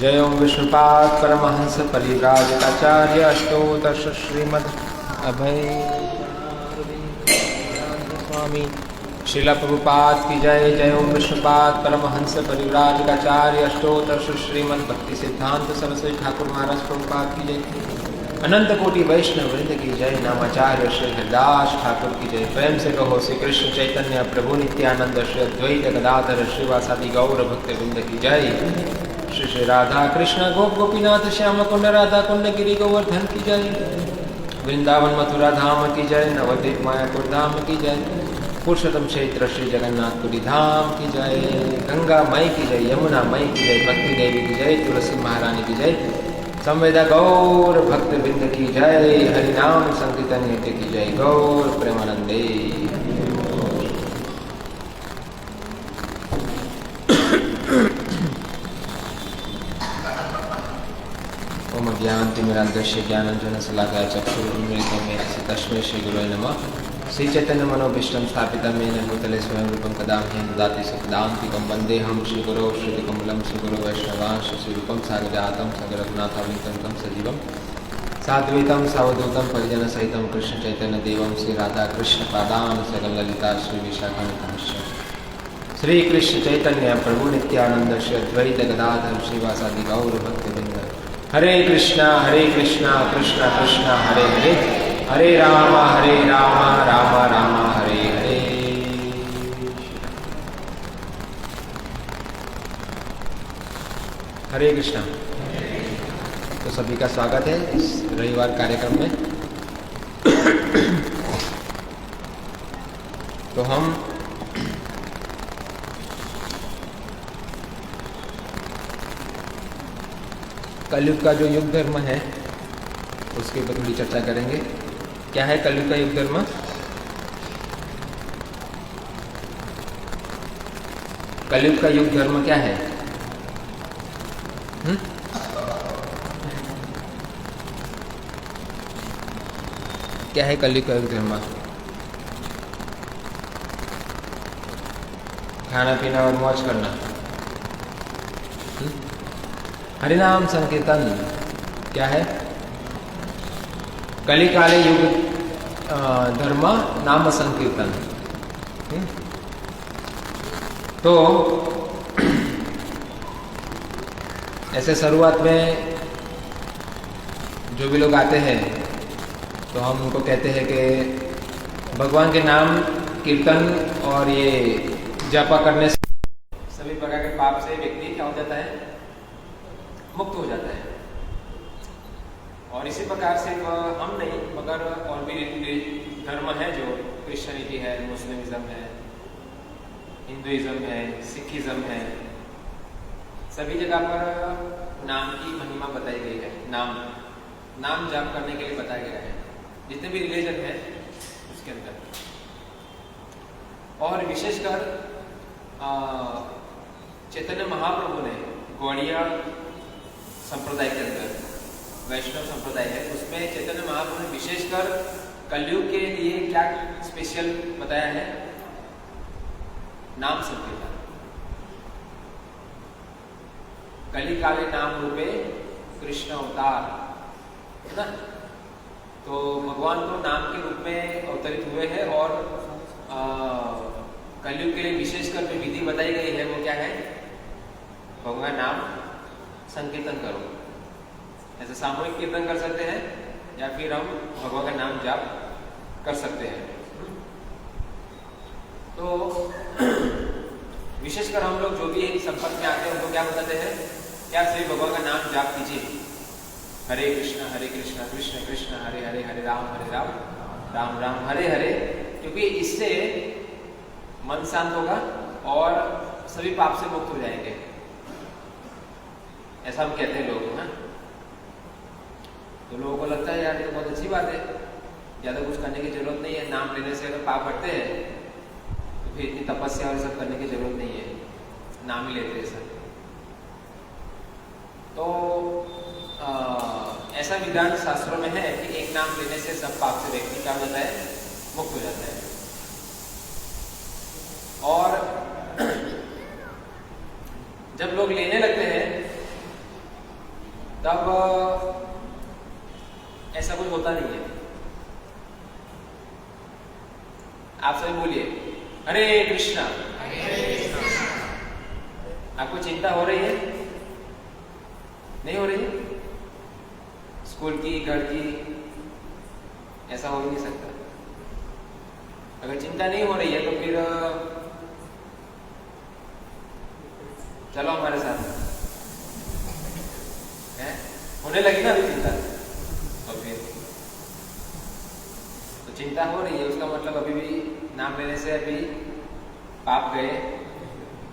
जय ओम विष्णुपाद परमहंस परिव्राजकाचार्य अष्टोत्तरश श्रीमद अभय स्वामी श्रीला प्रभुपाद की जय। जय ओम विष्णुपाद परमहंस परिव्राजकाचार्य अष्टोत्तरश श्रीमद भक्ति सिद्धांत सरस्वती ठाकुर महाराज प्रभुपाद की जय। अनंत कोटि वैष्णव वृंद की जय। नामाचार्य श्री हरिदास ठाकुर की जय। प्रेम से कहो श्री कृष्ण चैतन्य प्रभु नित्यानंद श्री अद्वैत गदाधर श्रीवासादि गौर भक्त वृंद की जय। श्री श्री राधा कृष्ण गोप गोपीनाथ श्याम कुंड राधा कुंड गिरी गोवर्धन की जय। वृंदावन मथुरा धाम की जय। नवद्वीप मायापुर धाम की जय। पुरुषोत्तम क्षेत्र श्री जगन्नाथपुरी धाम की जय। गंगा मई की जय। यमुना मई की जय। भक्ति देवी की जय। तुलसी महारानी की जय। संवेदा गौर भक्त वृंद की जय। हरिनाम संकीर्तन नित्य की जय। गौर प्रेमानंदे। ज्ञानतिमिरान्धस्य ज्ञानाञ्जन शलाकया चक्षुरुन्मीलितं येन तस्मै श्रीगुरवे नमः। श्रीचैतन्य मनोभीष्टं स्थापितं येन भूतले स्वयं रूपं कदा मह्यं ददाति सदान्तिकं वन्देऽहं श्रीगुरो श्रुतिकमलं श्रीगुरो वैष्णवांश श्रीरूपं सागजातं सगरघुनाथावितं सजीवं साद्वैतं सावधूतं परिजनसहितं कृष्णचैतन्यदेवं श्रीराधाकृष्णपादान् सगललिता श्रीविशाखान्वितांश्च श्रीकृष्ण चैतन्य प्रभु नित्यानंद श्री अद्वैत गदाधर श्रीवासादि गौर भक्तवृंद। हरे कृष्णा कृष्णा कृष्णा हरे हरे, हरे राम राम राम हरे हरे। हरे कृष्णा। तो सभी का स्वागत है इस रविवार कार्यक्रम में। तो हम कलयुग का जो युग धर्म है उसके ऊपर थोड़ी चर्चा करेंगे। क्या है कलयुग का युग धर्म? कलयुग का युग धर्म क्या है? क्या है कलयुग का युग धर्म? खाना पीना और मौज करना। हरिनाम संकीर्तन क्या है? कली काले युग धर्म नाम संकीर्तन। तो ऐसे शुरुआत में जो भी लोग आते हैं तो हम उनको कहते हैं कि भगवान के नाम कीर्तन और ये जापा करने से सभी प्रकार के पाप से व्यक्ति क्या हो जाता है, मुक्त हो जाता है। और इसी प्रकार सिर्फ हम नहीं मगर और भी धर्म है जो क्रिश्चियनिटी है, मुस्लिमिज्म है, हिंदुइज्म है, सिखिज्म है, सभी जगह पर नाम की महिमा बताई गई है। नाम जाप करने के लिए बताया गया है जितने भी रिलीजन है उसके अंदर। और विशेषकर चैतन्य महाप्रभु ने गौड़िया संप्रदाय के अंदर, वैष्णव संप्रदाय है उसमें, चैतन्य महाप्रभु ने विशेषकर कलयुग के लिए क्या स्पेशल बताया है, नाम संकीर्तन। कली काले नाम रूपे कृष्ण अवतार, है ना। तो भगवान तो नाम के रूप में अवतरित हुए हैं और कलयुग के लिए विशेषकर जो विधि बताई गई है वो क्या है, भगवान नाम संकीर्तन करो। ऐसे सामूहिक कीर्तन कर सकते हैं या फिर हम भगवान का नाम जाप कर सकते हैं। तो विशेषकर हम लोग जो भी संपर्क में आते हैं उनको क्या बताते हैं, क्या श्री भगवान का नाम जाप कीजिए, हरे कृष्ण कृष्ण कृष्ण हरे हरे, हरे राम राम राम हरे हरे, क्योंकि इससे मन शांत होगा और सभी पाप से मुक्त हो जाएंगे, ऐसा हम कहते हैं लोग ना। तो लोगों को लगता है यार ये तो बहुत अच्छी बात है, ज़्यादा कुछ करने की जरूरत नहीं है, नाम लेने से अगर पाप हटते हैं तो फिर इतनी तपस्या और सब करने की जरूरत नहीं है, नाम ही लेते हैं सब। तो ऐसा विधान शास्त्रों में है कि एक नाम लेने से सब पाप से व्यक्ति क्या हो जाता है, मुक्त हो जाता है। और जब लोग लेने लगते हैं तब ऐसा कुछ होता नहीं है। आप सभी बोलिए हरे कृष्णा। आपको चिंता हो रही है, नहीं हो रही है? स्कूल की, घर की, ऐसा हो ही नहीं सकता। अगर चिंता नहीं हो रही है तो फिर चलो हमारे साथ है, होने लगी ना अभी चिंता, और फिर तो चिंता हो रही है उसका मतलब अभी भी नाम लेने से अभी पाप गए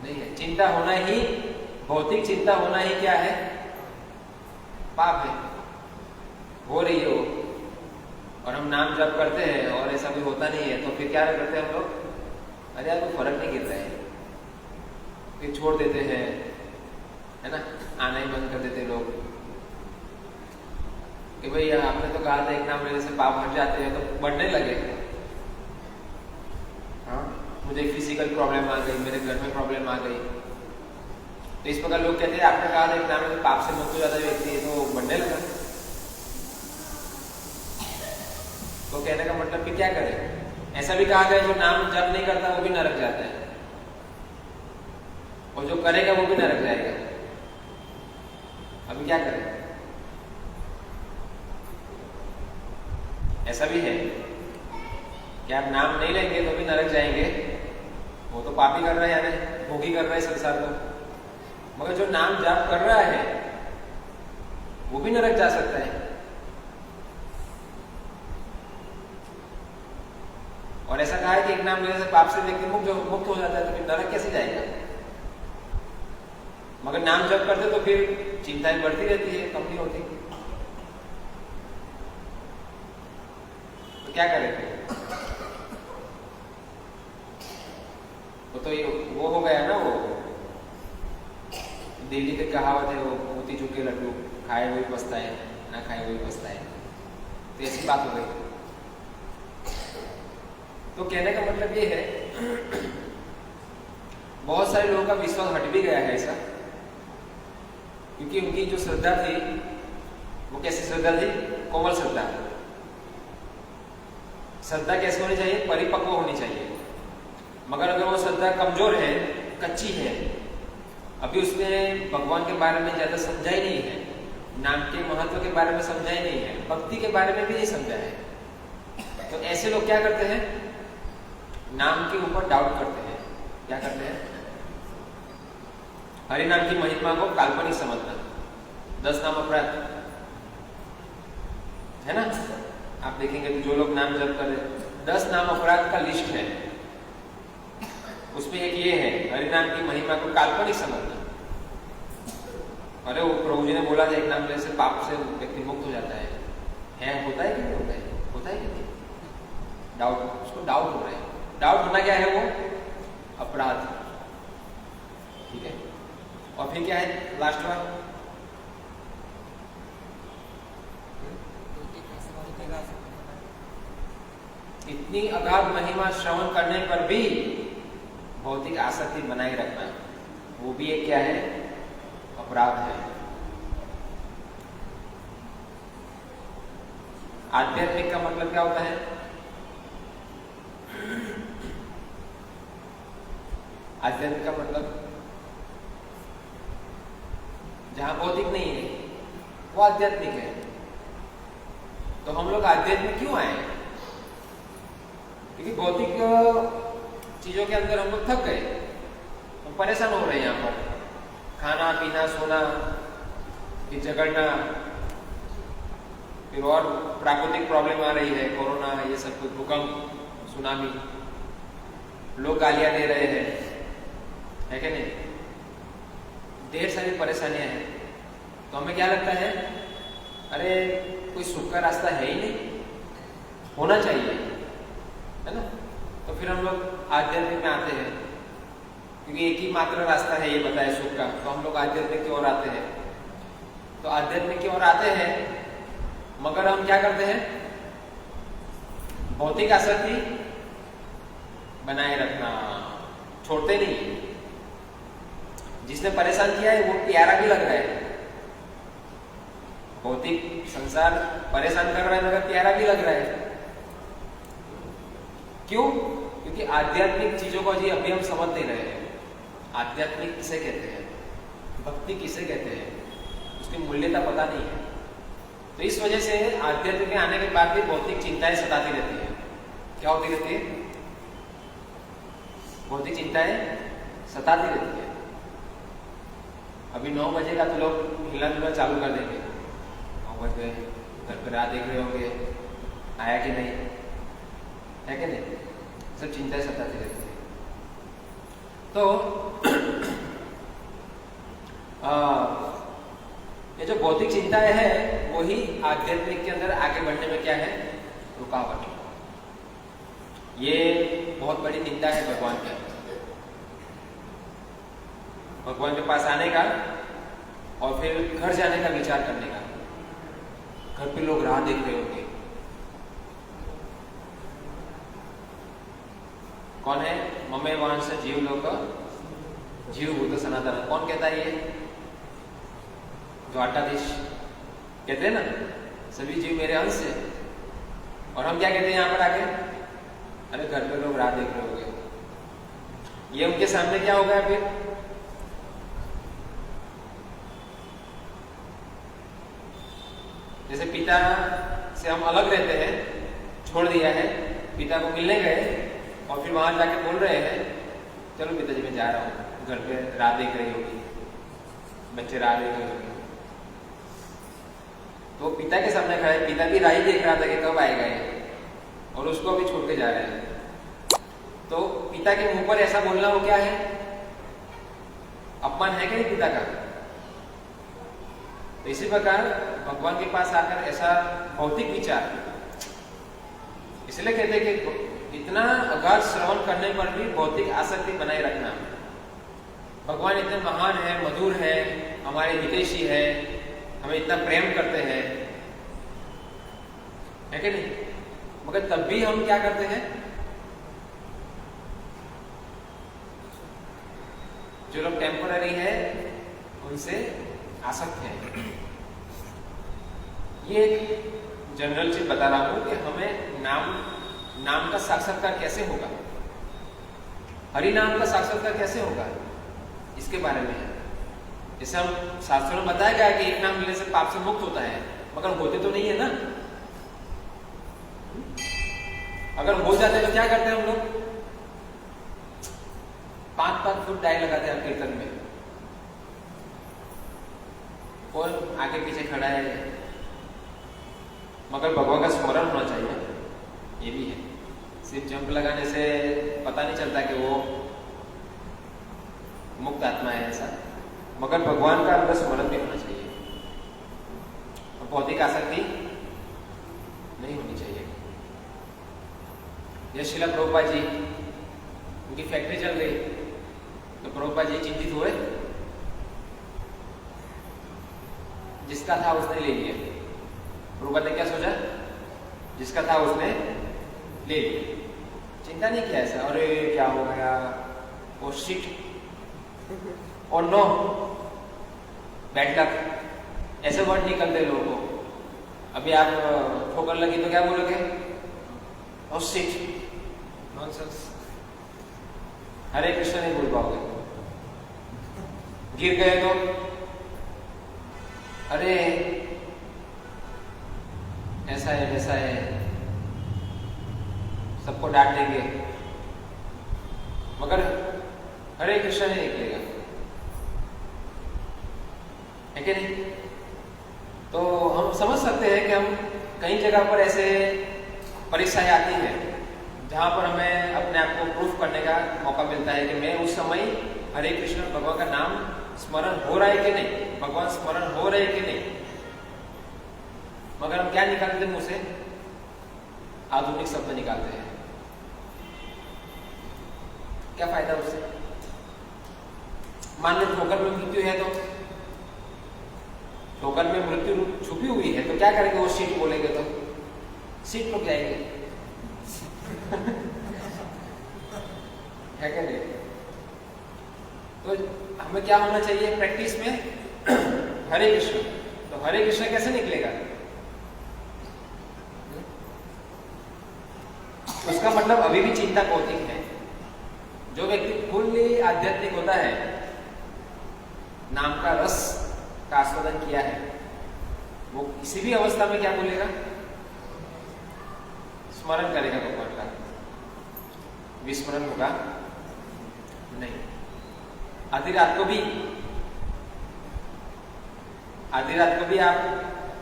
नहीं है। चिंता होना ही, भौतिक चिंता होना ही क्या है, पाप है, हो रही है वो, और हम नाम जप करते हैं और ऐसा भी होता नहीं है तो फिर क्या करते हैं हम लोग, अरे यार कोई फर्क नहीं गिर रहा है, फिर छोड़ देते हैं, है ना, आना ही बंद कर देते लोग कि भाई आपने तो कहा था एक नाम लेने से पाप हट जाते हैं, तो बढ़ने लगे। हाँ, मुझे फिजिकल प्रॉब्लम आ गई, मेरे घर में प्रॉब्लम आ गई, तो इस प्रकार लोग कहते हैं आपने कहा था एक नाम लेने से पाप से मुक्त हो जाता व्यक्ति है, तो बढ़ने लगा। तो कहने का मतलब कि क्या करें, ऐसा भी कहा गया जो नाम जप नहीं करता वो भी नरक जाता है, और जो करेगा वो भी नरक जाएगा। अभी क्या करें, ऐसा भी है कि आप नाम नहीं लेंगे तो भी नरक जाएंगे, वो तो पापी कर रहा है यानी भोगी कर रहा है संसार को, मगर जो नाम जाप कर रहा है वो भी नरक जा सकता है। और ऐसा कहा है कि एक नाम लेने से पाप से व्यक्ति मुक्त हो जाता है, तो फिर नरक कैसे जाएगा? मगर नाम जप करते तो फिर चिंताएं बढ़ती रहती है, कम नहीं होती। तो क्या करें फिर? तो ये वो हो गया ना, वो दिल्ली की कहावत है, वो मोती चूर के लड्डू खाए वही पछताए, ना खाए वही पछताए, तो ऐसी बात हो गई। तो कहने का मतलब ये है बहुत सारे लोगों का विश्वास हट भी गया है ऐसा, क्योंकि उनकी जो श्रद्धा थी वो कैसी श्रद्धा थी, कोमल श्रद्धा। श्रद्धा कैसे होनी चाहिए, परिपक्व होनी चाहिए। मगर अगर वो श्रद्धा कमजोर है, कच्ची है, अभी उसने भगवान के बारे में ज्यादा समझा ही नहीं है, नाम के महत्व के बारे में समझा ही नहीं है, भक्ति के बारे में भी नहीं समझा है, तो ऐसे लोग क्या करते हैं, नाम के ऊपर डाउट करते हैं। क्या करते हैं? हरि नाम की महिमा को काल्पनिक समझना। 10 नाम अपराध है ना, आप देखेंगे तो जो लोग नाम जप कर रहे, 10 नाम अपराध का लिस्ट है, उसमें एक ये है हरि नाम की महिमा को काल्पनिक समझना। अरे वो प्रभु जी ने बोला था एक नाम लेने से पाप से व्यक्ति मुक्त हो जाता है। होता है कि नहीं होता है? होता है कि नहीं? डाउट, उसको डाउट हो रहा है। डाउट होना क्या है? वो अपराध। ठीक है, और फिर क्या है लास्ट बार? इतनी अगाध महिमा श्रवण करने पर भी भौतिक आसक्ति बनाए रखना, वो भी एक क्या है? अपराध है। आध्यात्मिक का मतलब क्या होता है? आध्यात्मिक का मतलब जहां भौतिक नहीं है वो आध्यात्मिक है। तो हम लोग आध्यात्मिक क्यों आए? क्योंकि भौतिक चीजों के अंदर हम लोग थक गए, हम परेशान हो रहे हैं। यहाँ पर खाना पीना सोना, फिर झगड़ना, फिर और प्राकृतिक प्रॉब्लम आ रही है, कोरोना, ये सब कुछ, भूकंप, सुनामी, लोग गालियां दे रहे हैं, है कि नहीं? ढेर सारी परेशानियां हैं। तो हमें क्या लगता है? अरे कोई सुख का रास्ता है ही नहीं, होना चाहिए, है ना? तो फिर हम लोग आध्यात्मिक में आते हैं, क्योंकि एक ही मात्र रास्ता है ये बताए सुख का। तो हम लोग आध्यात्मिक की ओर आते हैं। तो आध्यात्मिक की ओर आते हैं, मगर हम क्या करते हैं? भौतिक आसक्ति बनाए रखना छोड़ते नहीं। जिसने परेशान किया है वो प्यारा भी लग रहा है। भौतिक संसार परेशान कर रहा है मगर प्यारा भी लग रहा है। क्यों? क्योंकि आध्यात्मिक चीजों को अभी हम समझ नहीं रहे हैं। आध्यात्मिक किसे कहते हैं, भक्ति किसे कहते हैं, उसकी मूल्यता पता नहीं है। तो इस वजह से आध्यात्मिक में आने के बाद भी भौतिक चिंताएं सताती रहती है। क्या होती रहती है? भौतिक चिंताएं सताती रहती है। अभी 9 बजे का तो लोग हिला डुला चालू कर देंगे, 9 बज गए, घर पर रात देख रहे होंगे आया कि नहीं, है कि नहीं? सब चिंताएं सताती रहती है। तो ये जो भौतिक चिंताएं हैं वही आध्यात्मिक के अंदर आगे बढ़ने में क्या है? रुकावट। ये बहुत बड़ी निंदा है भगवान के। भगवान के पास आने का और फिर घर जाने का विचार करने का। घर पे लोग राह देख रहे होंगे, कौन है? ममे वांस जीव लोक जीव भूत सनातन। कौन कहता है ये? द्वारकाधीश कहते हैं ना, सभी जीव मेरे अंश है। और हम क्या कहते हैं यहाँ पर आके? अरे घर पे लोग राह देख रहे होंगे। ये उनके सामने क्या होगा फिर? जैसे पिता से हम अलग रहते हैं, छोड़ दिया है, पिता को मिलने गए और फिर वहां जाके बोल रहे हैं चलो पिताजी मैं जा रहा हूँ, घर पे राह देख रही होगी, बच्चे राह देख रहे होंगे। तो पिता के सामने खड़े, पिता भी राह ही देख रहा था कि कब आएगा ये, और उसको भी छोड़ के जा रहे हैं। तो पिता के मुंह पर ऐसा बोलना वो क्या है? अपमान है कि नहीं पिता का? तो इसी प्रकार भगवान के पास आकर ऐसा भौतिक विचार, इसलिए कहते हैं कि इतना अगाध श्रवण करने पर भी भौतिक आसक्ति बनाए रखना। भगवान इतने महान है, मधुर है, हमारे हितैषी है, हमें इतना प्रेम करते हैं, है कि नहीं? मगर तब भी हम क्या करते हैं? जो लोग टेम्पररी है उनसे आसक्त है। ये एक जनरल चीज बता रहा हूं कि हमें नाम का साक्षात्कार कैसे होगा, हरि नाम का साक्षात्कार कैसे होगा, इसके बारे में है। जैसे हम शास्त्रों में बताया गया कि एक नाम लेने से पाप से मुक्त होता है, मगर होते तो नहीं है ना। अगर हो जाते तो क्या करते हैं हम लोग? फुट डाई लगाते हैं कीर्तन में, कौन आगे पीछे खड़ा है, मगर भगवान का स्मरण होना चाहिए, ये भी है। सिर्फ जंप लगाने से पता नहीं चलता कि वो मुक्त आत्मा है ऐसा, मगर भगवान का अंदर स्मरण भी होना चाहिए और भौतिक आसक्ति नहीं होनी चाहिए। जय श्रीला प्रभुपाद जी, उनकी फैक्ट्री चल गई तो प्रभुपाद जी चिंतित हुए, जिसका था उसने ले लिया। प्रभुपाद ने क्या सोचा, जिसका था उसने ले लिया, चिंता नहीं किया ऐसा, अरे क्या हो गया, ओ शिट, और नो, बैड लक, ऐसे वर्ड निकलते लोगों को। अभी आप ठोकर लगी तो क्या बोलोगे, ओ शिट, नॉनसेंस, हरे कृष्ण नहीं बोल पाओगे। गिर गए तो अरे ऐसा है वैसा है, सबको डांट देंगे, मगर हरे कृष्ण नहीं निकलेगा, है कि नहीं? तो हम समझ सकते हैं कि हम कई जगह पर ऐसे परीक्षाएं आती हैं जहां पर हमें अपने आप को प्रूफ करने का मौका मिलता है कि मैं उस समय हरे कृष्ण भगवान का नाम स्मरण हो रहा है कि नहीं, भगवान स्मरण हो रहे कि नहीं, मगर हम क्या निकालते हैं मुंह से, आधुनिक शब्द निकालते हैं। क्या फायदा उससे? मान लो ठोकर में मृत्यु है तो, ठोकर में मृत्यु छुपी हुई है तो क्या करेंगे, वो सीट बोलेंगे तो सीट रुक जाएगी है क्या नहीं? तो हमें क्या होना चाहिए प्रैक्टिस में, हरे कृष्ण। तो हरे कृष्ण कैसे निकलेगा? उसका मतलब अभी भी चिंता भौतिक है। जो व्यक्ति फुल्ली आध्यात्मिक होता है, नाम का रस का आस्वादन किया है, वो किसी भी अवस्था में क्या बोलेगा, स्मरण करेगा भगवान का, विस्मरण होगा नहीं। आधी रात को भी आप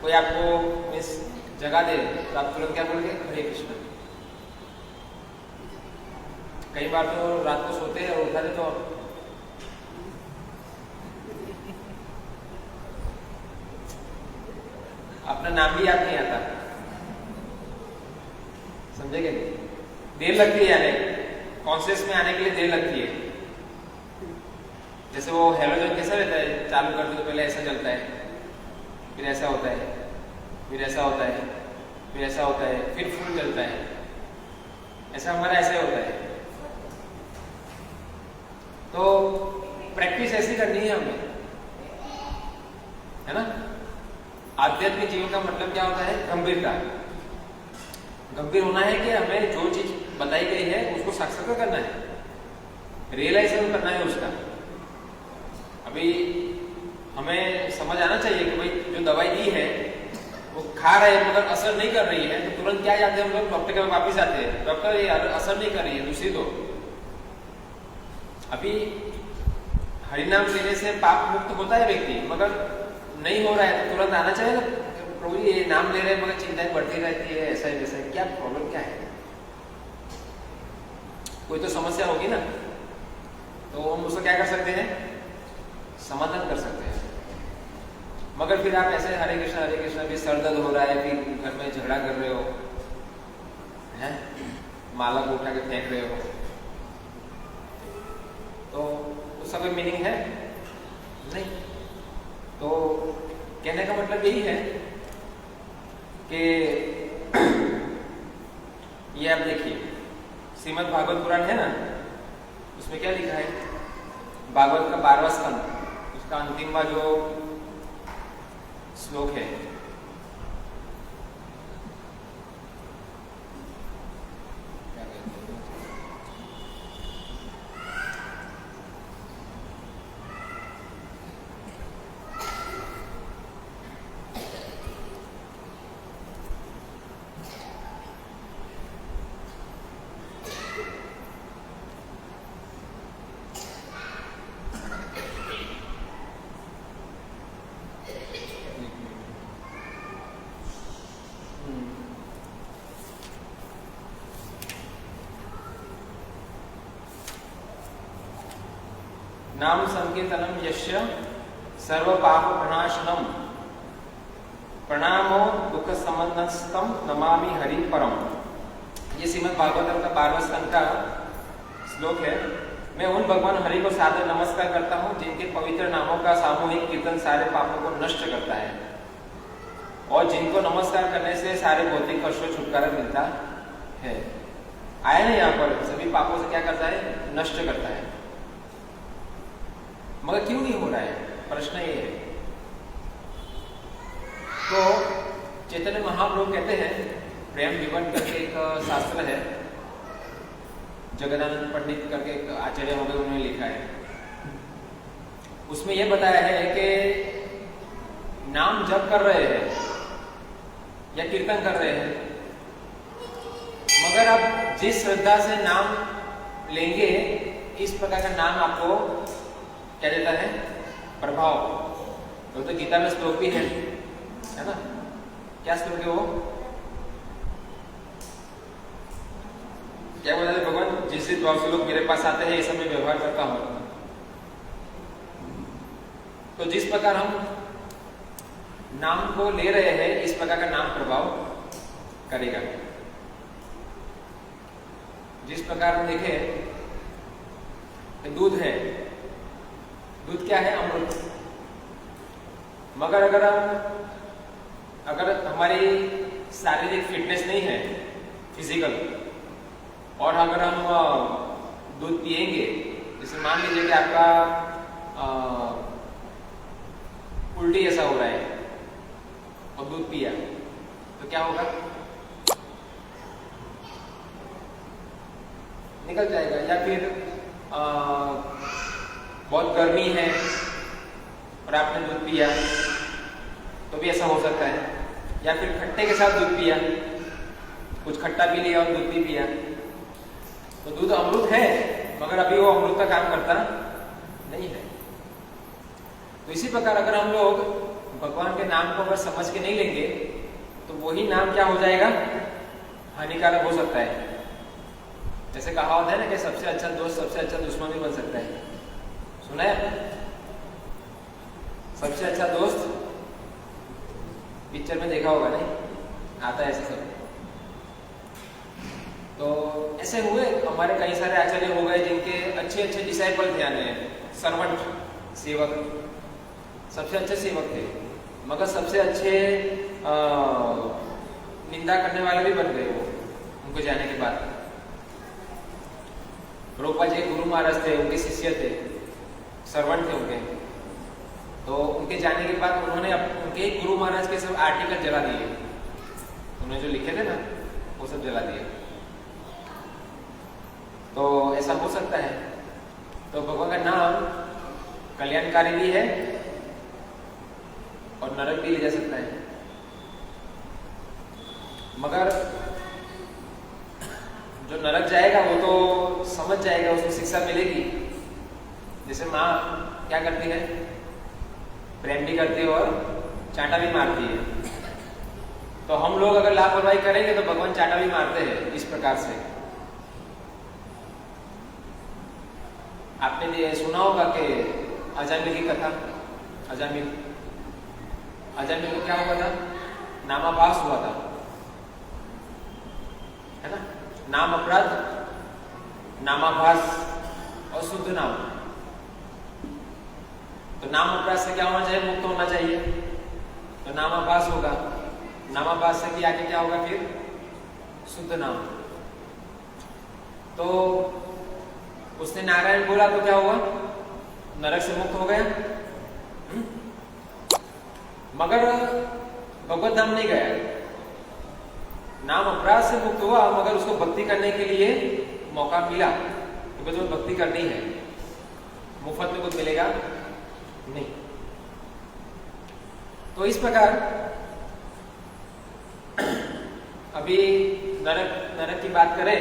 कोई आपको मिस जगा दे तो आप तुरंत क्या बोलेंगे, हरे कृष्ण। कई बार तो रात को सोते हैं और उठा दे तो अपना नाम भी याद नहीं आता, समझेंगे? देर लगती है आने, कॉन्शियस में आने के लिए देर लगती है। जैसे वो हेलोजन कैसा रहता है, चालू करते तो पहले ऐसा जलता है, फिर ऐसा होता है, फिर ऐसा होता है, फिर ऐसा होता है, फिर फुल जलता है। ऐसा हमारा ऐसे होता है। तो प्रैक्टिस ऐसी करनी है हमें, है ना? आध्यात्मिक जीवन का मतलब क्या होता है, गंभीरता। गंभीर होना है कि हमें जो चीज बताई गई है उसको साक्षात्कार करना है, रियलाइजेशन करना है उसका। अभी हमें समझ आना चाहिए कि भाई जो दवाई दी है वो खा रहे हैं मगर असर नहीं कर रही है, तो तुरंत क्या जाते हैं हम लोग डॉक्टर के पास वापिस आते हैं, डॉक्टर ये असर नहीं कर रही है, दूसरी दो। अभी हरिनाम लेने से पाप मुक्त होता है व्यक्ति, मगर नहीं हो रहा है तो तुरंत आना चाहिए ना, प्रभु ये नाम ले रहे हैं मगर चिंताएं बढ़ती रहती है, ऐसा है वैसा है, क्या प्रॉब्लम क्या है? कोई तो समस्या होगी ना, तो हम उसको क्या कर सकते हैं, समाधान कर सकते हैं। मगर फिर आप ऐसे हरे कृष्णा भी सर दर्द हो रहा है, फिर घर में झगड़ा कर रहे हो, हैं माला को उठा के फेंक रहे हो, तो उसका कोई मीनिंग है नहीं। तो कहने का मतलब यही है कि ये आप देखिए, श्रीमद् भागवत पुराण है ना, उसमें क्या लिखा है, भागवत का 12वां स्कंद, उसका अंतिम जो श्लोक है, नाम संकीर्तनम यस्य सर्व पाप प्रणाशनम प्रणामो दुख समनस्तम नमामि हरि परम। ये श्रीमद् भागवतम का 12वां स्कंद का श्लोक है। मैं उन भगवान हरि को सादर नमस्कार करता हूँ जिनके पवित्र नामों का सामूहिक कीर्तन सारे पापों को नष्ट करता है और जिनको नमस्कार करने से सारे भौतिक कष्टों से छुटकारा मिलता है। आया ना यहाँ पर, सभी पापों से क्या करता है? नष्ट करता है। मगर क्यों नहीं हो रहा है? प्रश्न ये है। तो चैतन्य महाप्रभु कहते हैं, प्रेम विवन करके एक शास्त्र है, जगदानंद पंडित करके एक आचार्य हो गए, उन्होंने लिखा है। उसमें यह बताया है कि नाम जप कर रहे हैं या कीर्तन कर रहे हैं, मगर आप जिस श्रद्धा से नाम लेंगे, इस प्रकार का नाम आपको क्या देता है? प्रभाव। तो गीता में श्लोक भी है ना? क्या श्लोक है वो? क्या बोला भगवान? जिससे 12 लोग मेरे पास आते हैं, ये सब मैं व्यवहार करता हूं। तो जिस प्रकार हम नाम को ले रहे हैं, इस प्रकार का नाम प्रभाव करेगा। जिस प्रकार हम देखें, दूध है, दूध क्या है? अमृत। मगर अगर हमारी शारीरिक फिटनेस नहीं है, फिजिकल, और अगर हम दूध पिएंगे, जैसे मान लीजिए कि आपका उल्टी ऐसा हो रहा है और दूध पिया, तो क्या होगा? निकल जाएगा। या फिर बहुत गर्मी है और आपने दूध पिया, तो भी ऐसा हो सकता है। या फिर खट्टे के साथ दूध पिया, कुछ खट्टा पी लिया और दूध भी पिया, तो दूध अमृत है, मगर अभी वो अमृत का काम करता नहीं है। तो इसी प्रकार अगर हम लोग भगवान के नाम को अगर समझ के नहीं लेंगे, तो वही नाम क्या हो जाएगा? हानिकारक हो सकता है। जैसे कहावत है ना कि सबसे अच्छा दोस्त सबसे अच्छा दुश्मन भी बन सकता है। सुना है? सबसे अच्छा दोस्त पिक्चर में देखा होगा, नहीं? आता है ऐसे सब। तो ऐसे हुए हमारे कई सारे आचार्य हो गए जिनके अच्छे अच्छे डिसाइपल थे, आने सर्वेंट, सेवक, सबसे अच्छे सेवक थे, मगर सबसे अच्छे निंदा करने वाले भी बन गए वो, उनको जाने के बाद। रूपा जी गुरु महाराज थे, उनके शिष्य थे, सर्वेंट थे उनके। तो उनके जाने के बाद उन्होंने उनके गुरु महाराज के सब आर्टिकल जला दिए, उन्होंने जो लिखे थे ना, वो सब जला दिए। तो ऐसा हो सकता है। तो भगवान का नाम कल्याणकारी भी है और नरक भी ले जा सकता है। मगर जो नरक जाएगा वो तो समझ जाएगा, उसको शिक्षा मिलेगी। जैसे माँ क्या करती है? प्रेम भी करती है और चांटा भी मारती है। तो हम लोग अगर लापरवाही करेंगे तो भगवान चांटा भी मारते हैं इस प्रकार से। आपने ये सुना होगा कि अजामिल की कथा। अजामिल को क्या हुआ था? नामाभास हुआ था, है ना? नाम अपराध, नामाभास और शुद्ध नाम। तो नाम अपराध से क्या होना चाहिए? मुक्त होना चाहिए। तो नामाभास होगा, नामाभास से भी आगे क्या होगा? फिर शुद्ध नाम। तो उसने नारायण बोला तो क्या हुआ? नरक से मुक्त हो गया। मगर भगवत धाम नहीं गया। नाम अपराध से मुक्त हुआ, मगर उसको भक्ति करने के लिए मौका मिला, क्योंकि तो भक्ति करनी है, मुफ्त में कुछ मिलेगा नहीं। तो इस प्रकार अभी नरक की बात करें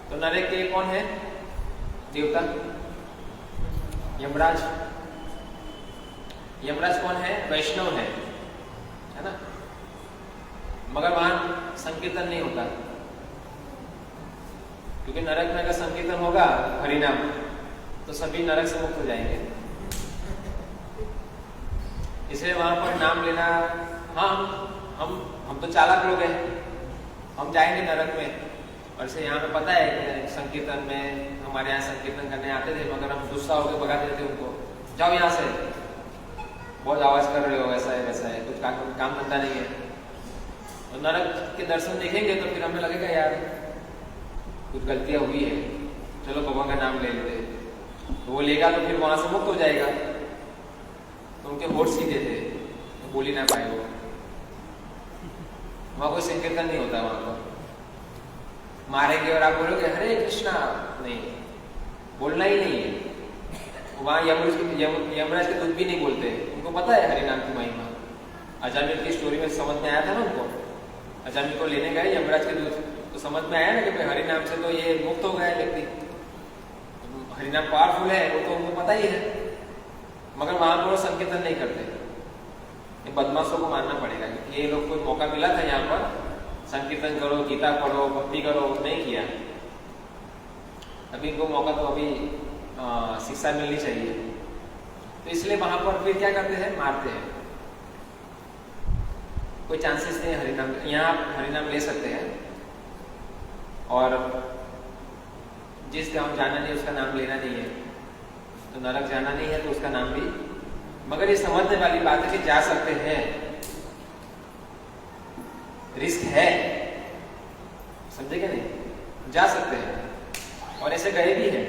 तो नरक के कौन है? देवता यमराज। यमराज कौन है? वैष्णव है ना? मगर वहां संकीर्तन नहीं होता, क्योंकि नरक में अगर संकीर्तन होगा हरिनाम तो सभी नरक से मुक्त हो जाएंगे। इसलिए वहां पर नाम लेना, हाँ हम तो चालाक लोग हैं, हम जाएंगे नरक में। और इसे यहाँ पे पता है कि संकीर्तन में हमारे यहाँ संकीर्तन करने आते थे, मगर हम गुस्सा होकर भगा देते थे उनको, जाओ यहाँ से, बहुत आवाज कर रहे हो, ऐसा है वैसा है, कुछ काम धंधा नहीं है। और नरक के दर्शन देखेंगे तो फिर हमें लगेगा यार कुछ गलतियां हुई है, चलो भगवान का नाम ले लेते। तो वो लेगा तो फिर वहां से मुक्त हो जाएगा। तो उनके होठ सीधे थे तो बोल ही ना पाए वो। वहां कोई संकीर्तन नहीं होता, वहां पर मारेंगे और आप बोलोगे हरे कृष्णा, नहीं, बोलना ही नहीं है। वहां यमराज के दूत भी नहीं बोलते, उनको पता है हरि नाम की महिमा। अजामिल की स्टोरी में समझ में आया था ना उनको, अजामिल को लेने गए यमराज के दूत, तो समझ में आया ना कि हरि नाम से तो ये मुक्त हो गया व्यक्ति, हरि नाम पावरफुल है, वो तो उनको पता ही है। मगर वहां पर संकीर्तन नहीं करते। ये बदमाशों को मानना पड़ेगा, क्योंकि ये लोग को मौका मिला था यहाँ पर संकीर्तन करो, गीता पढ़ो, भक्ति करो, नहीं किया। अभी इनको मौका तो अभी शिक्षा मिलनी चाहिए। तो इसलिए वहां पर फिर क्या करते हैं, मारते हैं। कोई चांसेस नहीं है हरिनाम, यहाँ आप हरिनाम ले सकते हैं और जिस गांव जाना नहीं उसका नाम लेना नहीं है, तो नरक जाना नहीं है तो उसका नाम भी। मगर ये समझने वाली बात है कि जा सकते हैं, रिस्क है, समझे क्या नहीं, जा सकते हैं और ऐसे गए भी हैं।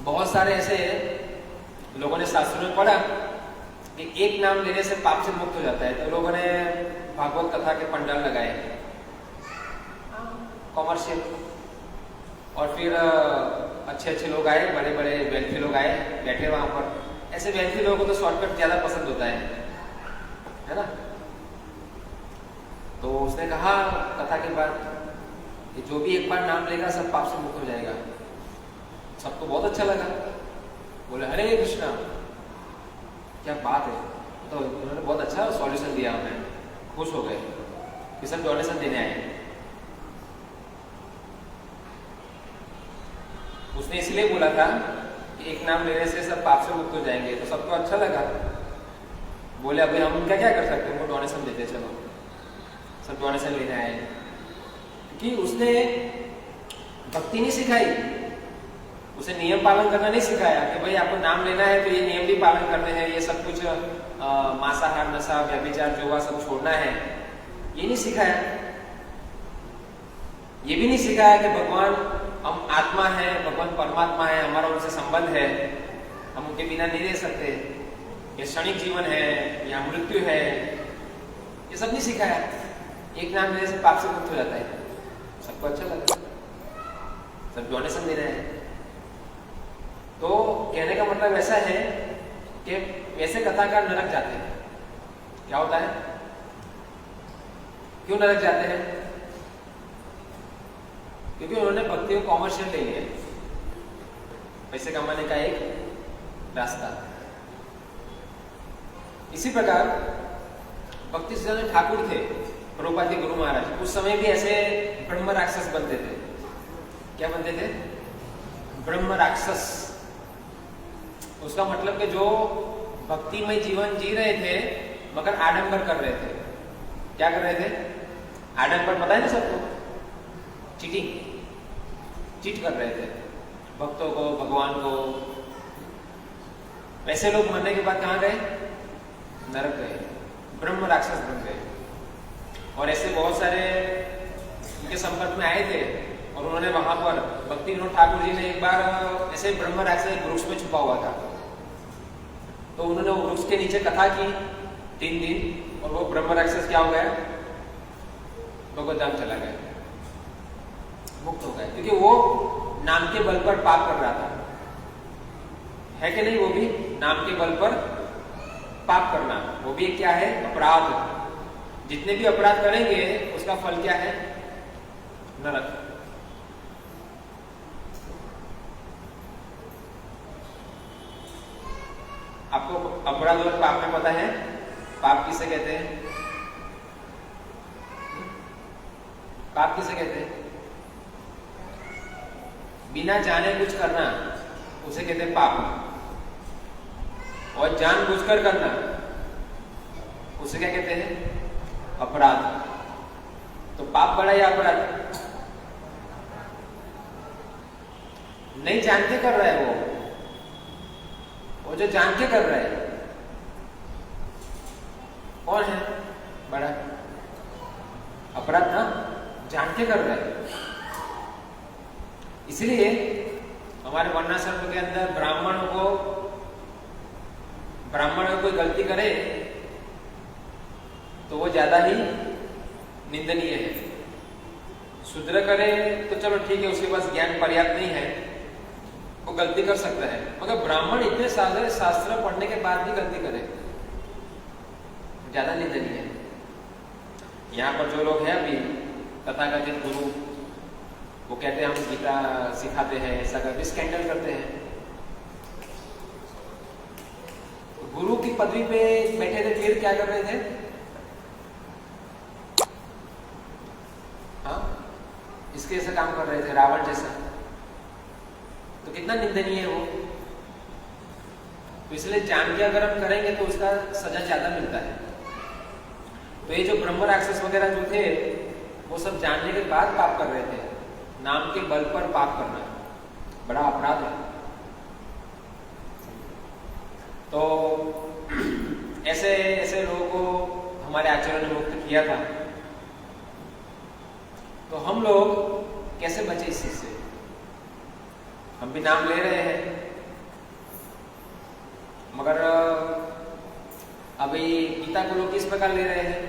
बहुत सारे ऐसे लोगों ने शास्त्रों में पढ़ा कि एक नाम लेने से पाप से मुक्त हो जाता है, तो लोगों ने भागवत कथा के पंडाल लगाए कॉमर्शियल, और फिर अच्छे अच्छे लोग आए, बड़े बड़े वेल्थी लोग आए, बैठे वहां पर। ऐसे वेल्थी लोगों को तो शॉर्टकट ज्यादा पसंद होता है ना। तो उसने कहा कथा के बाद कि जो भी एक बार नाम लेगा सब पाप से मुक्त हो जाएगा। सबको बहुत अच्छा लगा, बोले हरे कृष्णा, क्या बात है। तो उन्होंने बहुत अच्छा सॉल्यूशन दिया, हमें खुश हो गए कि सब डोनेशन देने आए। उसने इसलिए बोला था कि एक नाम लेने से सब पाप से मुक्त हो जाएंगे, तो सबको अच्छा लगा। बोले अभी हम उनका क्या कर सकते हैं, उनको डोनेशन देते, चलो सब डोनेशन लेने आए। कि उसने भक्ति नहीं सिखाई, उसे नियम पालन करना नहीं सिखाया कि भाई आपको नाम लेना है तो ये नियम भी पालन करने हैं, ये सब कुछ मांसाहार, नशा, व्यभिचार, जुआ सब छोड़ना है, ये नहीं सिखाया। ये भी नहीं सिखाया कि भगवान हम आत्मा है, भगवान परमात्मा है, हमारा उनसे संबंध है, हम उनके बिना नहीं रह सकते, ये क्षणिक जीवन है या मृत्यु है, ये सब नहीं सिखाया। एक नाम लेने से पाप से मुक्त हो जाता है, सबको अच्छा लगता है, सब डोनेशन दे रहे हैं। तो कहने का मतलब ऐसा है कि वैसे कथाकार नरक जाते हैं। क्या होता है, क्यों नरक जाते हैं? क्योंकि उन्होंने भक्ति को कॉमर्शियल ले लिया, पैसे कमाने का एक रास्ता। इसी प्रकार भक्ति सिद्धांत ठाकुर थे, प्रभुपाद के गुरु महाराज, उस समय भी ऐसे ब्रह्म राक्षस बनते थे। क्या बनते थे? ब्रह्म राक्षस। उसका मतलब कि जो भक्तिमय जीवन जी रहे थे मगर आडंबर कर रहे थे। क्या कर रहे थे? आडंबर, पता है ना सबको, चीटिंग, चीट कर रहे थे भक्तों को, भगवान को। वैसे लोग मरने के बाद कहाँ गए? नरक गए, ब्रह्म राक्षस बन गए। और ऐसे बहुत सारे उनके संपर्क में आए थे और उन्होंने वहां पर भक्ति विनोद ठाकुर जी ने एक बार ऐसे ब्रह्म राक्षस एक वृक्ष में छुपा हुआ था, तो उन्होंने वो वृक्ष के नीचे कथा की 3 दिन, और वो ब्रह्म राक्षस क्या हो गया? भगवत धाम चला गया, मुक्त हो गया, क्योंकि वो नाम के बल पर पाप कर रहा था। है कि नहीं? वो भी नाम के बल पर पाप करना, वो भी क्या है? अपराध। जितने भी अपराध करेंगे उसका फल क्या है? नरक। आपको अपराध और पाप में पता है? पाप किसे कहते हैं? पाप किसे कहते हैं? बिना जाने कुछ करना, उसे कहते हैं पाप। और जानबूझकर करना उसे क्या कहते हैं? अपराध। तो पाप बड़ा या अपराध? नहीं जान के कर रहा है वो जो जान के कर रहा है कौन है बड़ा? अपराध ना, जान के कर रहा है। इसलिए हमारे वर्णाश्रम के अंदर ब्राह्मण कोई गलती करे तो वो ज्यादा ही निंदनीय है। शूद्र करे तो चलो ठीक है, उसके पास ज्ञान पर्याप्त नहीं है, वो गलती कर सकता है। मगर ब्राह्मण इतने सारे शास्त्र पढ़ने के बाद भी गलती करे, ज्यादा निंदनीय है। यहाँ पर जो लोग हैं अभी तथाकथित गुरु, वो कहते हैं हम गीता सिखाते हैं, ऐसा करके स्कैंडल करते हैं। गुरु की पदवी पे बैठे थे, फिर क्या कर रहे थे? हाँ, इसके ऐसा काम कर रहे थे, रावण जैसा। तो कितना निंदनीय है वो। तो इसलिए जान के अगर हम करेंगे तो उसका सजा ज्यादा मिलता है। तो ये जो ब्रह्म राक्षस वगैरह जो थे वो सब जानने के बाद पाप कर रहे थे। नाम के बल पर पाप करना बड़ा अपराध है। तो ऐसे ऐसे लोगों को हमारे आचार्य ने मुक्त किया था। तो हम लोग कैसे बचे इस चीज से? हम भी नाम ले रहे हैं, मगर अभी गीता को लोग किस प्रकार ले रहे हैं?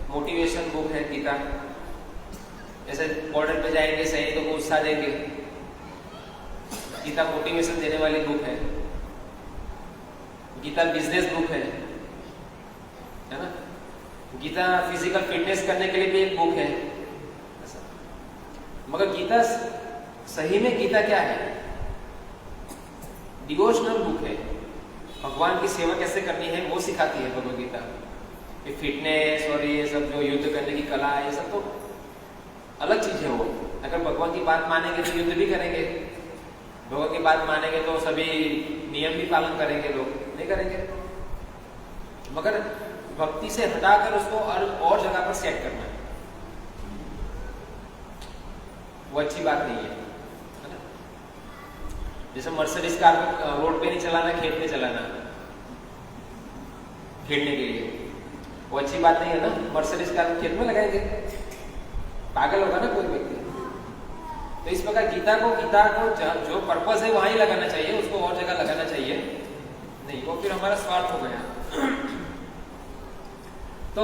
मोटिवेशन बुक है गीता। जैसे बॉर्डर पे जाएंगे सैनिकों को उत्साह देंगे, गीता मोटिवेशन देने वाली बुक है। गीता बिजनेस बुक है ना? गीता फिजिकल फिटनेस करने के लिए भी एक बुक है। मगर गीता सही में गीता क्या है? डिवोशनल बुक है। भगवान की सेवा कैसे करनी है वो सिखाती है भगवद गीता। ये फिटनेस और ये सब जो युद्ध करने की कला है, ये सब तो अलग चीज है। वो अगर भगवान की बात मानेंगे तो युद्ध भी करेंगे, भगवान की बात मानेंगे तो सभी नियम भी पालन करेंगे, लोग नहीं करेंगे। मगर भक्ति से हटाकर उसको और जगह पर सेट करना है, वो अच्छी बात नहीं है ना? जैसे मर्सिडीज कार रोड पे नहीं चलाना, खेत में चलाना खेलने के लिए, वो अच्छी बात नहीं है ना? मर्सिडीज कार खेत में लगाएंगे, पागल होगा ना कोई व्यक्ति। तो इस प्रकार गीता को जो पर्पस है वहां ही लगाना चाहिए, उसको और जगह लगाना चाहिए नहीं, वो फिर हमारा स्वार्थ हो गया। तो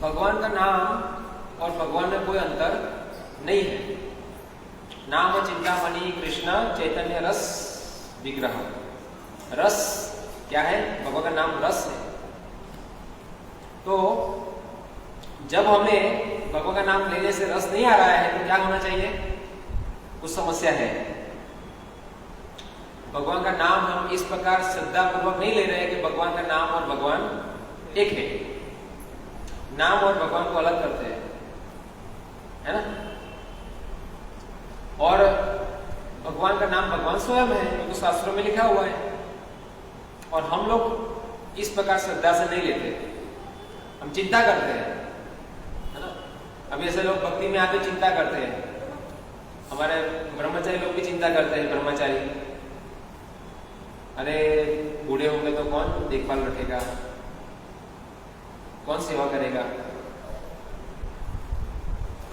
भगवान का नाम और भगवान में कोई अंतर नहीं है। नाम चिंतामणि कृष्ण चैतन्य रस विग्रह। रस क्या है? भगवान का नाम रस है। तो जब हमें भगवान का नाम लेने से रस नहीं आ रहा है तो क्या होना चाहिए? कुछ समस्या है। भगवान का नाम हम इस प्रकार श्रद्धा पूर्वक नहीं ले रहे हैं कि भगवान का नाम और भगवान एक है। नाम और भगवान को अलग करते हैं, है ना? और भगवान का नाम भगवान स्वयं है, वो तो शास्त्रों में लिखा हुआ है। और हम लोग इस प्रकार श्रद्धा से नहीं लेते, हम चिंता करते हैं, है ना? अब ऐसे लोग भक्ति में आके चिंता करते हैं। हमारे ब्रह्मचारी लोग भी चिंता करते हैं, ब्रह्मचारी। अरे बूढ़े होंगे तो कौन देखभाल रखेगा, कौन सेवा करेगा?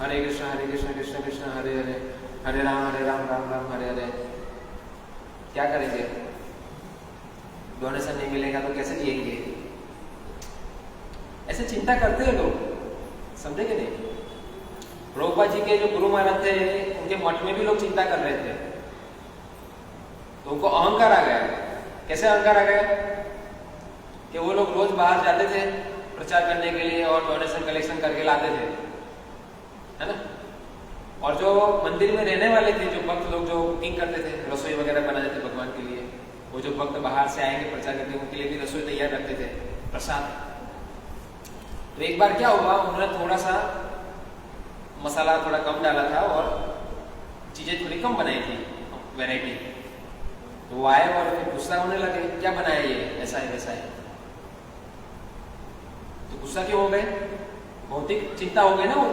हरे कृष्ण कृष्ण कृष्ण हरे हरे, हरे राम राम राम हरे हरे। क्या करेंगे? डोनेशन नहीं मिलेगा तो कैसे जिएंगे? ऐसे चिंता करते हैं लोग, समझे कि नहीं? प्रभुपाद जी के जो गुरु महाराज थे, उनके मठ में भी लोग चिंता कर रहे थे, तो उनको अहंकार आ गया। कैसे अहंकार आ गया? कि वो लोग रोज बाहर जाते थे प्रचार करने के लिए और डोनेशन कलेक्शन करके लाते थे, है ना? और जो मंदिर में रहने वाले थे, जो भक्त लोग जो कुकिंग करते थे, रसोई वगैरह बनाते थे भगवान के लिए, वो जो भक्त बाहर से आएंगे प्रचार करके, उनके लिए भी रसोई तैयार रखते थे, प्रसाद। तो एक बार क्या हुआ, उन्होंने थोड़ा सा मसाला थोड़ा कम डाला था और चीजें थोड़ी कम बनाई थी, वैरायटी। तो वो आए और फिर गुस्सा होने लगे, क्या बनाया ये, ऐसा है वैसा है। तो गुस्सा क्यों हो गए? भौतिक चिंता हो गई ना वो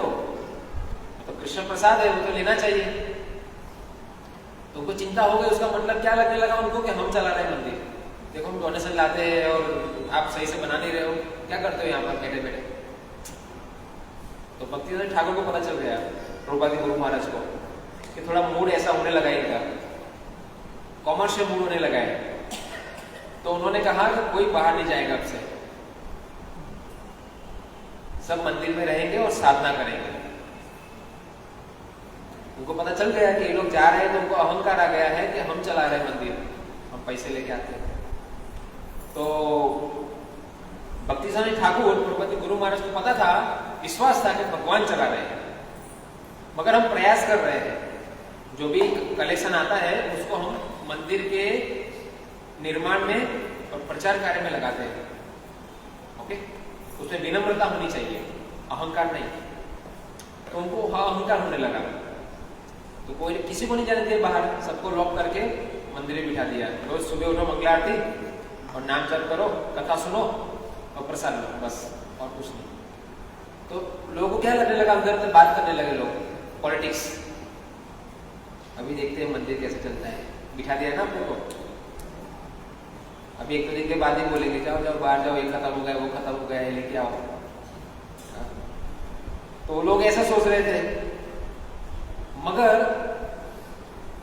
तो कृष्ण प्रसाद है, वो तो लेना चाहिए। तो उनको चिंता हो गई, उसका मतलब क्या लगने लगा उनको कि हम चला रहे हैं मंदिर, देखो हम डोनेशन लाते हैं और आप सही से बना नहीं रहे हो, क्या करते हो यहाँ पर बैठे बैठे। तो भक्तिवेदांत ठाकुर को पता चल गया, प्रभुपाद गुरु महाराज को, कि थोड़ा मूड ऐसा होने लगा इनका, कॉमर्शियल मूड होने लगा है। तो उन्होंने कहा कि कोई बाहर नहीं जाएगा अब से, सब मंदिर में रहेंगे और साधना करेंगे। उनको पता चल गया कि ये लोग जा रहे हैं, तो उनको अहंकार आ गया है कि हम चला रहे हैं मंदिर, हम पैसे लेके आते हैं। तो भक्ति स्वामी ठाकुर प्रभुपाद गुरु महाराज को पता था, विश्वास था कि भगवान चला रहे हैं, मगर हम प्रयास कर रहे हैं, जो भी कलेक्शन आता है उसको हम मंदिर के निर्माण में और प्रचार कार्य में लगाते हैं। ओके, उसमें विनम्रता होनी चाहिए, अहंकार नहीं। तो उनको अहंकार होने लगा, तो कोई किसी को नहीं जाने दिया बाहर, सबको लॉक करके मंदिर में बिठा दिया। रोज सुबह उठो, मंगला आरती और नाम जप करो, कथा सुनो और प्रसाद लो, बस और कुछ नहीं। तो लोगों को क्या लगने लगा, अंदर से बात करने लगे लोग, पॉलिटिक्स। अभी देखते हैं मंदिर कैसे चलता है, बिठा दिया ना अपने को। अभी एक दो दिन के बाद ही बोलेंगे जाओ जाओ बाहर जाओ, ये खत्म हो गया, वो खत्म हो गया, लेके आओ। तो लोग ऐसा सोच रहे थे, मगर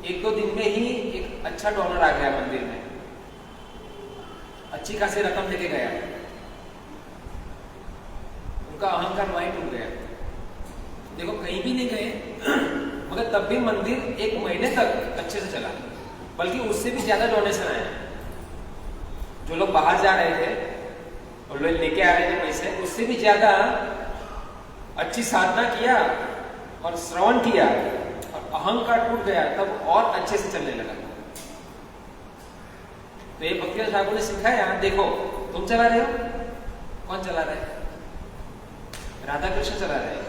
एक दो दिन में ही एक अच्छा डोनर आ गया मंदिर में, अच्छी खासी रकम लेके गया। उनका अहंकार वहीं टूट गया। देखो कहीं भी नहीं गए, मगर तब भी मंदिर एक महीने तक अच्छे से चला, बल्कि उससे भी ज्यादा डोनेशन आया। जो लोग बाहर जा रहे थे और लोग लेके आ रहे थे पैसे, उससे भी ज्यादा अच्छी साधना किया और श्रवण किया और अहंकार टूट गया, तब और अच्छे से चलने लगा। तो ये भक्ति ठाकुर ने सिखाया, देखो तुम चला रहे हो, कौन चला रहा है? राधा कृष्ण चला रहे हैं।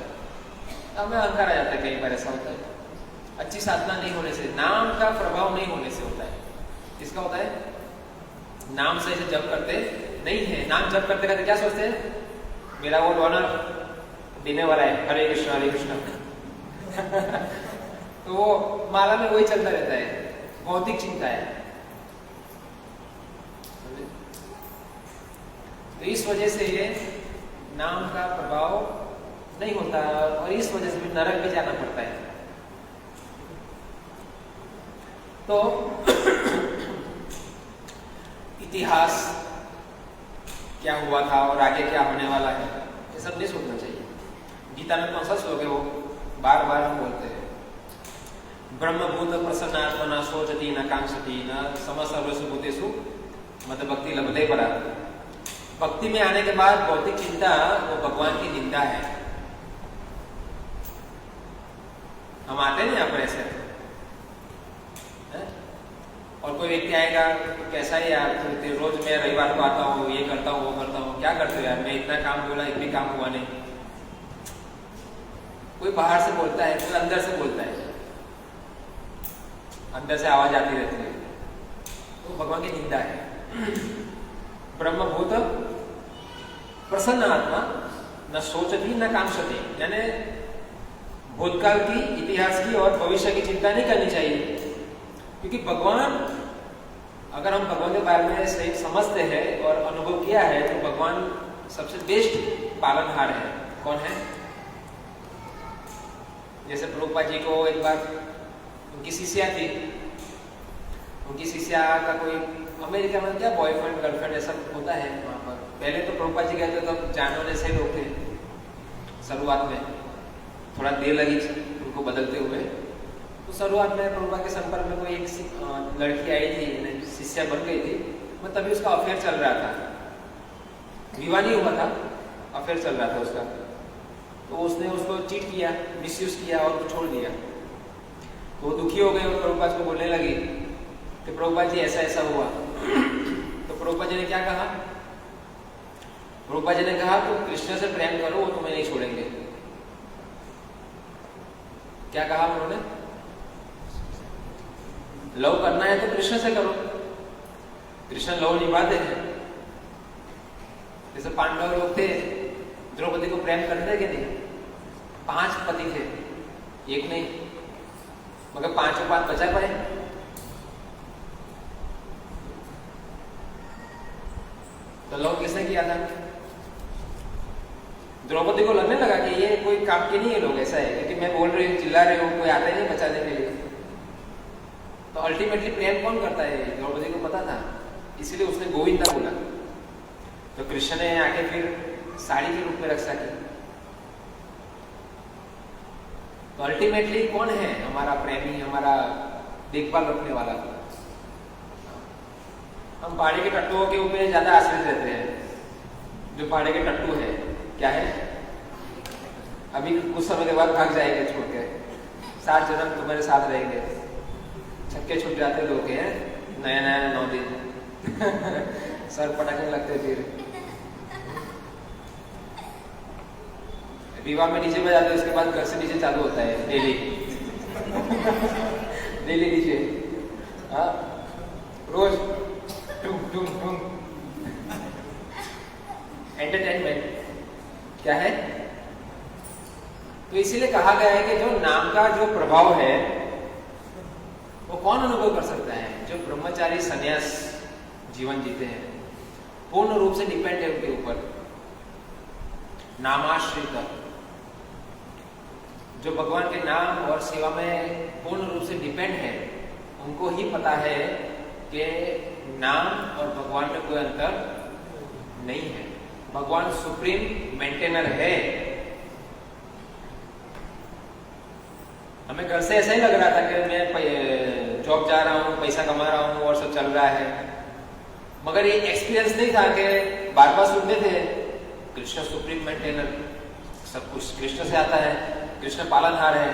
हमें अहंकार आ जाता है, कई बार ऐसा होता है, अच्छी साधना नहीं होने से, नाम का प्रभाव नहीं होने से होता है। किसका होता है? नाम से जप करते नहीं है, नाम जप करते करते क्या सोचते हैं, मेरा वो डोनर देने वाला है, हरे कृष्ण हरे कृष्ण। तो वो माला में वही चलता रहता है, भौतिक चिंता है। तो इस वजह से ये नाम का प्रभाव नहीं होता और इस वजह से भी नरक में जाना पड़ता है। तो इतिहास क्या हुआ था और आगे क्या होने वाला है, ये सब नहीं सोचना चाहिए। गीता में कौन सा श्लोक है, वो बार बार हम बोलते हैं, ब्रह्मभूत प्रसन्नात्मा न सोचती न कांक्षती न समसर्वसु भूतेषु मद भक्ति लभते परा। भक्ति में आने के बाद भौतिक चिंता वो भगवान की निंदा है। हम आते नहीं यहाँ पर ऐसे है? और कोई व्यक्ति आएगा तो कैसा है यार, तो रोज मैं रविवार को आता हूँ, ये करता हूँ वो करता हूँ, क्या करते हो यार, मैं इतना काम बोला एक भी काम हुआ नहीं। कोई बाहर से बोलता है, कोई अंदर से बोलता है, अंदर से आवाज आती रहती है, तो भगवान की निंदा है। ब्रह्मभूत प्रसन्न आत्मा न सोचती न कांक्षती, यानी भूतकाल की, इतिहास की और भविष्य की चिंता नहीं करनी चाहिए। क्योंकि भगवान, अगर हम भगवान के बारे में सही समझते हैं और अनुभव किया है, तो भगवान सबसे बेस्ट पालनहार है। कौन है? जैसे प्रभुपाद जी को एक बार उनकी शिष्या थी, उनकी शिष्या का कोई अमेरिका में क्या बॉयफ्रेंड गर्लफ्रेंड ऐसा होता है वहाँ पर। पहले तो प्रभुपाद जी कहते तो जाने वाले से लोग थे, शुरुआत में थोड़ा देर लगी उनको बदलते हुए। तो शुरुआत में प्रभुपाद के संपर्क में कोई एक लड़की आई थी, शिष्या बन गई थी, मैं तभी उसका अफेयर चल रहा था, विवाह नहीं हुआ था, अफेयर चल रहा था उसका। तो उसने उसको चीट किया, मिसयूज किया और छोड़ दिया। तो वो दुखी हो गए और प्रभुपाद को बोलने लगी कि प्रभुपाद जी ऐसा ऐसा हुआ। तो प्रभुपाद जी ने क्या कहा? प्रभुपाद जी ने कहा तुम कृष्ण से प्रेम करो, वो तुम्हें नहीं छोड़ेंगे। क्या कहा उन्होंने? लव करना है तो कृष्ण से करो, कृष्ण लव निभाते हैं। जैसे पांडव लोग थे, द्रौपदी को प्रेम करते कि नहीं? 5 पति थे, एक नहीं, मगर 5 बचा पाए। तो लव किसने किया था? द्रौपदी को लगने लगा कि ये कोई काम के नहीं है लोग, ऐसा है क्योंकि मैं बोल रही हूँ, चिल्ला रही हूँ, कोई आता ही नहीं बचाने के लिए। तो अल्टीमेटली प्रेम कौन करता है? द्रौपदी को पता था, इसीलिए उसने गोविंदा बोला। तो कृष्ण ने आके फिर साड़ी के रूप में रक्षा की। तो अल्टीमेटली कौन है हमारा प्रेमी, हमारा देखभाल रखने वाला? हम पहाड़ी के टट्टुओं के ऊपर ज्यादा आश्रित रहते हैं। जो पहाड़ी के टट्टू है, क्या है, अभी कुछ समय के बाद भाग जाएंगे छोड़ के, 7 जन्म तुम्हारे साथ रहेंगे। छक्के छूट जाते लोग हैं, नया नया 9 दिन सर पटकने लगते। फिर विवाह में नीचे बजाते, उसके बाद घर से नीचे चालू होता है डेली डेली नीचे, हाँ रोज टुम टुम टुम। एंटरटेनमेंट क्या है? तो इसीलिए कहा गया है कि जो नाम का जो प्रभाव है वो कौन अनुभव कर सकता है? जो ब्रह्मचारी सन्यास जीवन जीते हैं, पूर्ण रूप से डिपेंड है उनके ऊपर, नामाश्रित। जो भगवान के नाम और सेवा में पूर्ण रूप से डिपेंड है, उनको ही पता है कि नाम और भगवान में कोई अंतर नहीं है। भगवान सुप्रीम मेंटेनर है। हमें घर से ऐसा ही लग रहा था कि मैं जॉब जा रहा हूँ, पैसा कमा रहा हूँ और सब चल रहा है, मगर ये एक्सपीरियंस नहीं था कि बार बार सुनते थे कृष्ण सुप्रीम मेंटेनर, सब कुछ कृष्ण से आता है, कृष्ण पालनहार है।